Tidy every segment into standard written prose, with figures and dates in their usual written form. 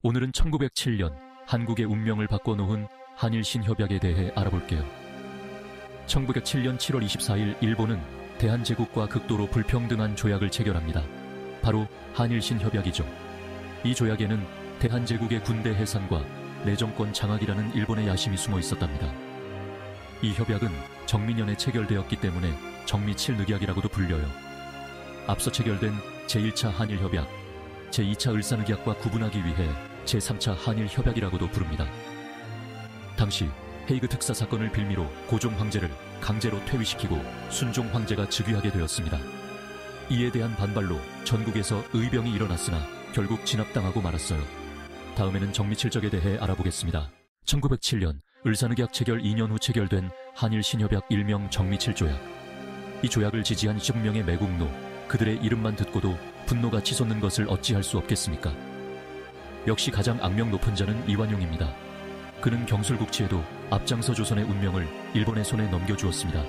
오늘은 1907년 한국의 운명을 바꿔놓은 한일 신협약에 대해 알아볼게요. 1907년 7월 24일 일본은 대한제국과 극도로 불평등한 조약을 체결합니다. 바로 한일 신협약이죠. 이 조약에는 대한제국의 군대 해산과 내정권 장악이라는 일본의 야심이 숨어 있었답니다. 이 협약은 정민년에 체결되었기 때문에 정미칠늑약이라고도 불려요. 앞서 체결된 제1차 한일협약, 제2차 을사늑약과 구분하기 위해 제3차 한일협약이라고도 부릅니다. 당시 헤이그 특사 사건을 빌미로 고종 황제를 강제로 퇴위시키고 순종 황제가 즉위하게 되었습니다. 이에 대한 반발로 전국에서 의병이 일어났으나 결국 진압당하고 말았어요. 다음에는 정미칠적에 대해 알아보겠습니다. 1907년 을사늑약 체결 2년 후 체결된 한일 신협약 일명 정미칠조약. 이 조약을 지지한 20명의 매국노, 그들의 이름만 듣고도 분노가 치솟는 것을 어찌할 수 없겠습니까? 역시 가장 악명 높은 자는 이완용입니다. 그는 경술국치에도 앞장서 조선의 운명을 일본의 손에 넘겨주었습니다.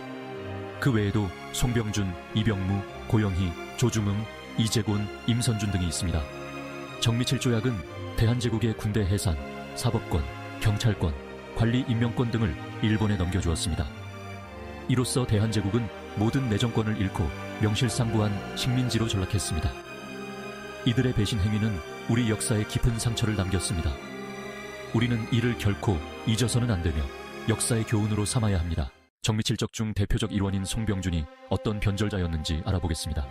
그 외에도 송병준, 이병무, 고영희, 조중응, 이재곤, 임선준 등이 있습니다. 정미칠조약은 대한제국의 군대 해산, 사법권, 경찰권, 관리 임명권 등을 일본에 넘겨주었습니다. 이로써 대한제국은 모든 내정권을 잃고 명실상부한 식민지로 전락했습니다. 이들의 배신 행위는 우리 역사에 깊은 상처를 남겼습니다. 우리는 이를 결코 잊어서는 안 되며 역사의 교훈으로 삼아야 합니다. 정미칠적 중 대표적 일원인 송병준이 어떤 변절자였는지 알아보겠습니다.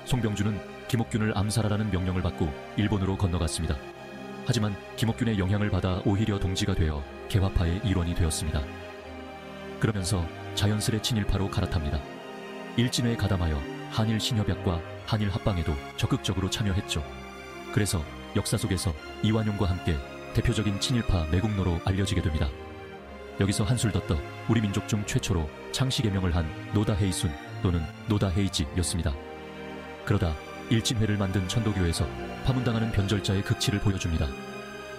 송병준은 김옥균을 암살하라는 명령을 받고 일본으로 건너갔습니다. 하지만 김옥균의 영향을 받아 오히려 동지가 되어 개화파의 일원이 되었습니다. 그러면서 자연스레 친일파로 갈아탑니다. 일진회에 가담하여 한일 신협약과 한일 합방에도 적극적으로 참여했죠. 그래서 역사 속에서 이완용과 함께 대표적인 친일파 매국노로 알려지게 됩니다. 여기서 한술 더 떠 우리 민족 중 최초로 창씨 개명을 한 노다 헤이순 또는 노다 헤이지였습니다. 그러다 일진회를 만든 천도교에서 파문당하는 변절자의 극치를 보여줍니다.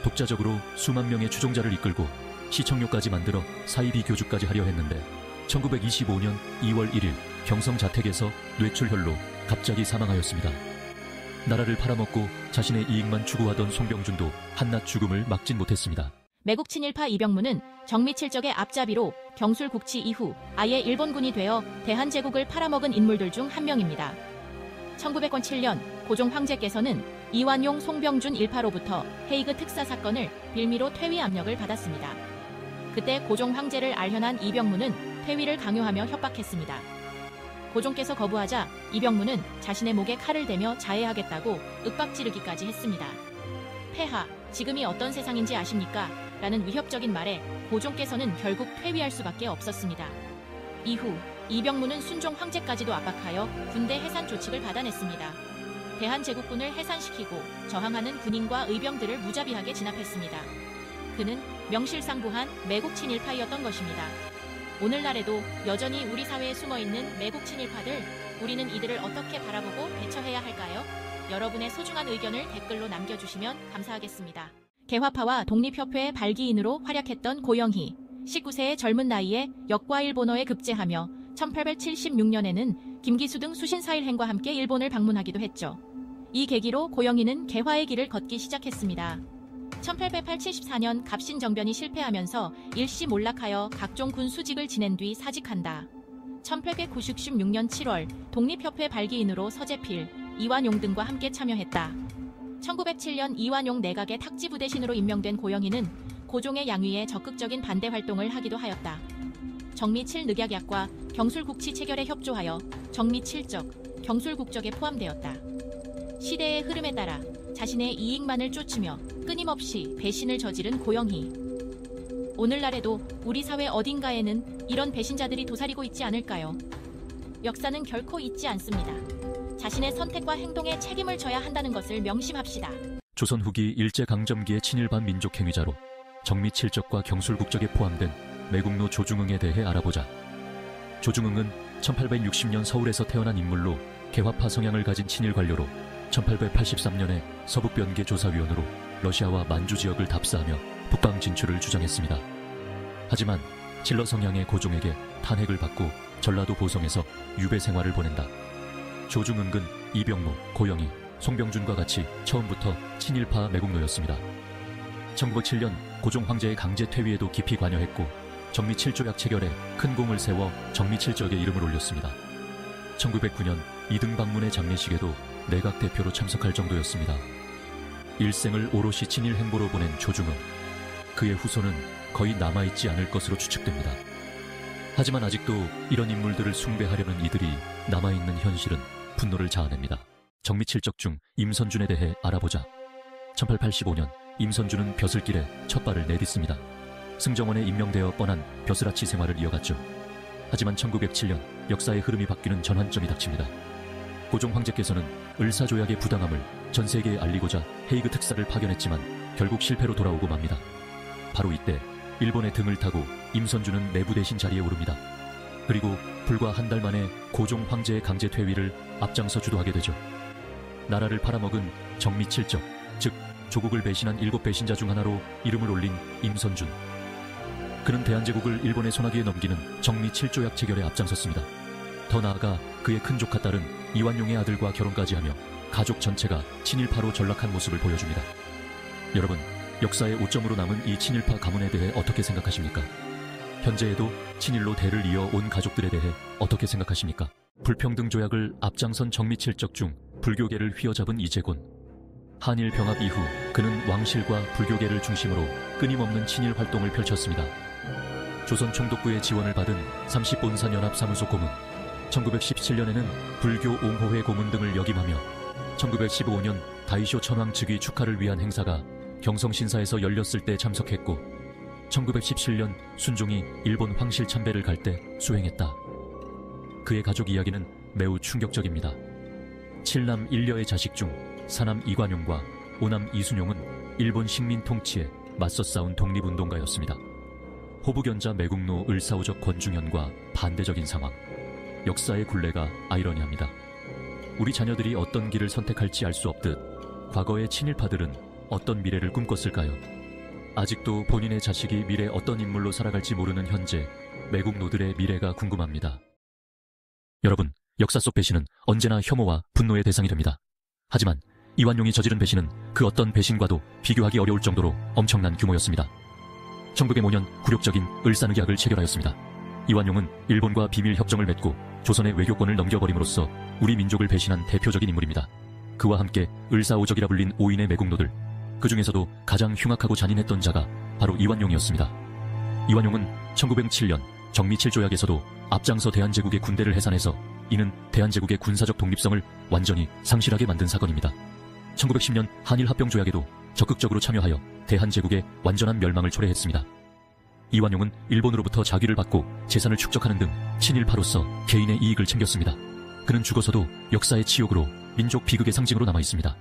독자적으로 수만 명의 추종자를 이끌고 시청료까지 만들어 사이비 교주까지 하려 했는데 1925년 2월 1일 경성자택에서 뇌출혈로 갑자기 사망하였습니다. 나라를 팔아먹고 자신의 이익만 추구하던 송병준도 한낱 죽음을 막진 못했습니다. 매국 친일파 이병무는 정미칠적의 앞잡이로 경술국치 이후 아예 일본군이 되어 대한제국을 팔아먹은 인물들 중 한 명입니다. 1907년 고종 황제께서는 이완용, 송병준 일파로부터 헤이그 특사 사건을 빌미로 퇴위 압력을 받았습니다. 그때 고종 황제를 알현한 이병무는 퇴위를 강요하며 협박했습니다. 고종께서 거부하자 이병무는 자신의 목에 칼을 대며 자해하겠다고 윽박지르기까지 했습니다. 폐하, 지금이 어떤 세상인지 아십니까? 라는 위협적인 말에 고종께서는 결국 퇴위할 수밖에 없었습니다. 이후 이병무는 순종 황제까지도 압박하여 군대 해산 조치를 받아냈습니다. 대한제국군을 해산시키고 저항하는 군인과 의병들을 무자비하게 진압했습니다. 그는 명실상부한 매국 친일파이었던 것입니다. 오늘날에도 여전히 우리 사회에 숨어있는 매국 친일파들, 우리는 이들을 어떻게 바라보고 대처해야 할까요? 여러분의 소중한 의견을 댓글로 남겨주시면 감사하겠습니다. 개화파와 독립협회의 발기인으로 활약했던 고영희, 19세의 젊은 나이에 역과 일본어에 급제하며 1876년에는 김기수 등 수신사일행과 함께 일본을 방문하기도 했죠. 이 계기로 고영희는 개화의 길을 걷기 시작했습니다. 1884년 갑신정변이 실패하면서 일시 몰락하여 각종 군 수직을 지낸 뒤 사직한다. 1896년 7월 독립협회 발기인으로 서재필, 이완용 등과 함께 참여했다. 1907년 이완용 내각의 탁지부대신으로 임명된 고영희는 고종의 양위에 적극적인 반대 활동을 하기도 하였다. 정미칠늑약약과 경술국치 체결에 협조하여 정미칠적, 경술국적에 포함되었다. 시대의 흐름에 따라 자신의 이익만을 쫓으며 끊임없이 배신을 저지른 고영희. 오늘날에도 우리 사회 어딘가에는 이런 배신자들이 도사리고 있지 않을까요? 역사는 결코 잊지 않습니다. 자신의 선택과 행동에 책임을 져야 한다는 것을 명심합시다. 조선 후기 일제강점기의 친일반 민족 행위자로 정미칠적과 경술국적에 포함된 매국노 조중응에 대해 알아보자. 조중응은 1860년 서울에서 태어난 인물로 개화파 성향을 가진 친일 관료로 1883년에 서북변계 조사위원으로 러시아와 만주 지역을 답사하며 북방 진출을 주장했습니다. 하지만 칠러 성향의 고종에게 탄핵을 받고 전라도 보성에서 유배 생활을 보낸다. 조중응은 이병무, 고영희, 송병준과 같이 처음부터 친일파 매국노였습니다. 1907년 고종 황제의 강제 퇴위에도 깊이 관여했고 정미 7조약 체결에 큰 공을 세워 정미 7적의 이름을 올렸습니다. 1909년 이등 방문의 장례식에도 내각 대표로 참석할 정도였습니다. 일생을 오롯이 친일 행보로 보낸 조중흥. 그의 후손은 거의 남아있지 않을 것으로 추측됩니다. 하지만 아직도 이런 인물들을 숭배하려는 이들이 남아있는 현실은 분노를 자아냅니다. 정미 7적 중 임선준에 대해 알아보자. 1885년 임선준은 벼슬길에 첫 발을 내딛습니다. 승정원에 임명되어 뻔한 벼슬아치 생활을 이어갔죠. 하지만 1907년 역사의 흐름이 바뀌는 전환점이 닥칩니다. 고종 황제께서는 을사조약의 부당함을 전 세계에 알리고자 헤이그 특사를 파견했지만 결국 실패로 돌아오고 맙니다. 바로 이때 일본의 등을 타고 임선준은 내부 대신 자리에 오릅니다. 그리고 불과 한 달 만에 고종 황제의 강제 퇴위를 앞장서 주도하게 되죠. 나라를 팔아먹은 정미 7적, 즉 조국을 배신한 7배신자 중 하나로 이름을 올린 임선준. 그는 대한제국을 일본의 소나기에 넘기는 정미 7조약 체결에 앞장섰습니다. 더 나아가 그의 큰 조카 딸은 이완용의 아들과 결혼까지 하며 가족 전체가 친일파로 전락한 모습을 보여줍니다. 여러분, 역사의 오점으로 남은 이 친일파 가문에 대해 어떻게 생각하십니까? 현재에도 친일로 대를 이어 온 가족들에 대해 어떻게 생각하십니까? 불평등 조약을 앞장선 정미 7적 중 불교계를 휘어잡은 이재곤. 한일 병합 이후 그는 왕실과 불교계를 중심으로 끊임없는 친일 활동을 펼쳤습니다. 조선 총독부의 지원을 받은 30본산 연합사무소 고문, 1917년에는 불교 옹호회 고문 등을 역임하며 1915년 다이쇼 천황 즉위 축하를 위한 행사가 경성신사에서 열렸을 때 참석했고 1917년 순종이 일본 황실 참배를 갈 때 수행했다. 그의 가족 이야기는 매우 충격적입니다. 7남 1녀의 자식 중 사남 이관용과 오남 이순용은 일본 식민 통치에 맞서 싸운 독립운동가였습니다. 호부견자 매국노 을사오적 권중현과 반대적인 상황. 역사의 굴레가 아이러니합니다. 우리 자녀들이 어떤 길을 선택할지 알 수 없듯 과거의 친일파들은 어떤 미래를 꿈꿨을까요? 아직도 본인의 자식이 미래 어떤 인물로 살아갈지 모르는 현재 매국노들의 미래가 궁금합니다. 여러분, 역사 속 배신은 언제나 혐오와 분노의 대상이 됩니다. 하지만 이완용이 저지른 배신은 그 어떤 배신과도 비교하기 어려울 정도로 엄청난 규모였습니다. 1905년 굴욕적인 을사늑약을 체결하였습니다. 이완용은 일본과 비밀 협정을 맺고 조선의 외교권을 넘겨버림으로써 우리 민족을 배신한 대표적인 인물입니다. 그와 함께 을사오적이라 불린 5인의 매국노들, 그 중에서도 가장 흉악하고 잔인했던 자가 바로 이완용이었습니다. 이완용은 1907년 정미 7조약에서도 앞장서 대한제국의 군대를 해산해서 이는 대한제국의 군사적 독립성을 완전히 상실하게 만든 사건입니다. 1910년 한일합병조약에도 적극적으로 참여하여 대한제국의 완전한 멸망을 초래했습니다. 이완용은 일본으로부터 자귀를 받고 재산을 축적하는 등 친일파로서 개인의 이익을 챙겼습니다. 그는 죽어서도 역사의 치욕으로 민족 비극의 상징으로 남아있습니다.